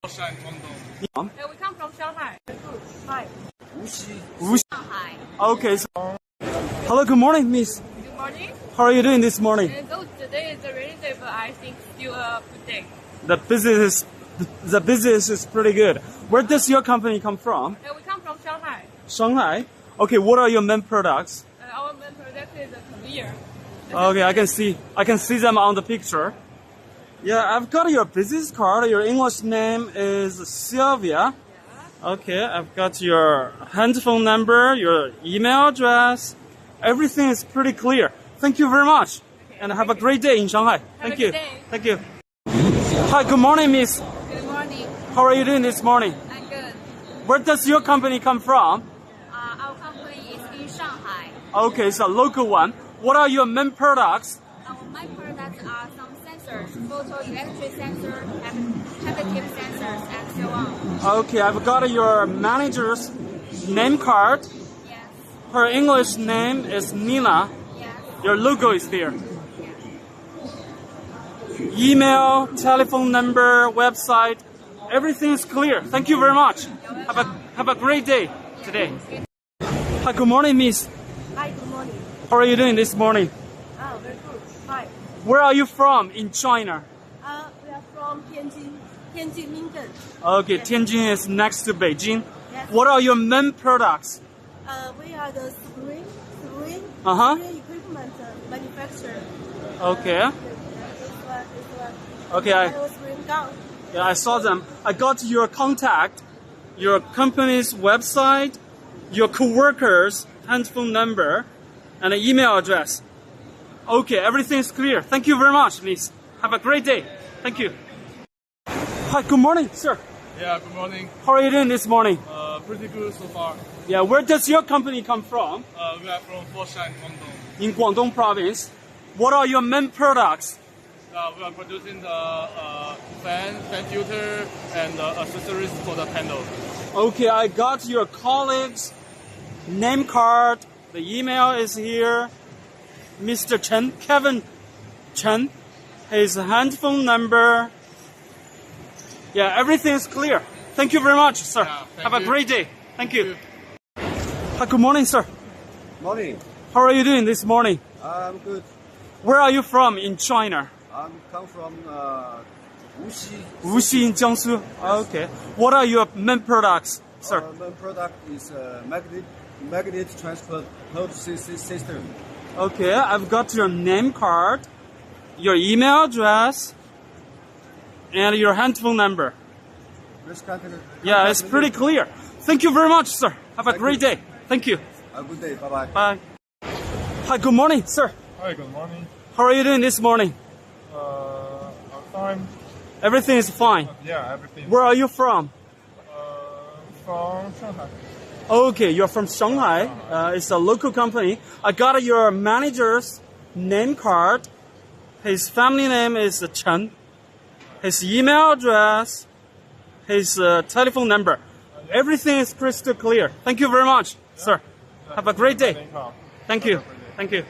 We come from Shanghai. Hi. Shanghai. Okay. So, hello, good morning, miss. Good morning. How are you doing this morning? Though today is a rainy day, but I think still a good day. The business is pretty good. Where does your company come from? We come from Shanghai. Shanghai. Okay, what are your main products? Our main product is a conveyor. Okay, I can see them on the picture. Yeah, I've got your business card. Your English name is Sylvia. Okay, I've got your handphone number, your email address. Everything is pretty clear. Thank you very much. And have a great day in Shanghai. Thank you. Thank you. Hi, good morning, miss. Good morning. How are you doing this morning? I'm good. Where does your company come from? Our company is in Shanghai. Okay, it's a local one. What are your main products? My products are some sensors, photoelectric sensors, haptic sensors, and so on. Okay, I've got your manager's name card. Yes. Her English name is Nina. Yes. Your logo is there. Email, telephone number, website, everything is clear. Thank you very much. Have a great day today. Hi, good morning, miss. Hi, good morning. How are you doing this morning? Oh, very good. Hi. Where are you from in China? We are from Tianjin, Minden. Okay, Tianjin is next to Beijing. Yes. What are your main products? We are the spring equipment manufacturer. Okay. This one. Okay, Spring gun. yeah, I saw them. I got your contact, your company's website, your co-workers' handphone number, and an email address. Okay, everything is clear. Thank you very much, miss. Have a great day. Thank you. Hi, good morning, sir. Yeah, good morning. How are you doing this morning? Pretty good so far. Yeah, where does your company come from? We are from Foshan, Guangdong. In Guangdong province. What are your main products? We are producing the fan filter, and accessories for the panel. Okay, I got your colleague's name card. The email is here. Mr. Chen, Kevin Chen, his handphone number. Yeah, everything is clear. Thank you very much, sir. Yeah, Have a great day. Thank you. Hi, good morning, sir. Morning. How are you doing this morning? I'm good. Where are you from in China? I'm come from Wuxi. Wuxi in Jiangsu. Okay. What are your main products, sir? Our main product is magnet transfer system. Okay, I've got your name card, your email address, and your handphone number. Yeah, it's pretty clear. Thank you very much, sir. Have a great day. Thank you. Have a good day. Bye-bye. Bye. Hi, good morning, sir. Hi, good morning. How are you doing this morning? I'm fine. Everything is fine. Yeah, everything. Where are you from? From Shanghai. Okay, you're from Shanghai. It's a local company. I got your manager's name card. His family name is Chen. His email address, his telephone number. Everything is crystal clear. Thank you very much, sir. Have a great day. Thank you. Thank you.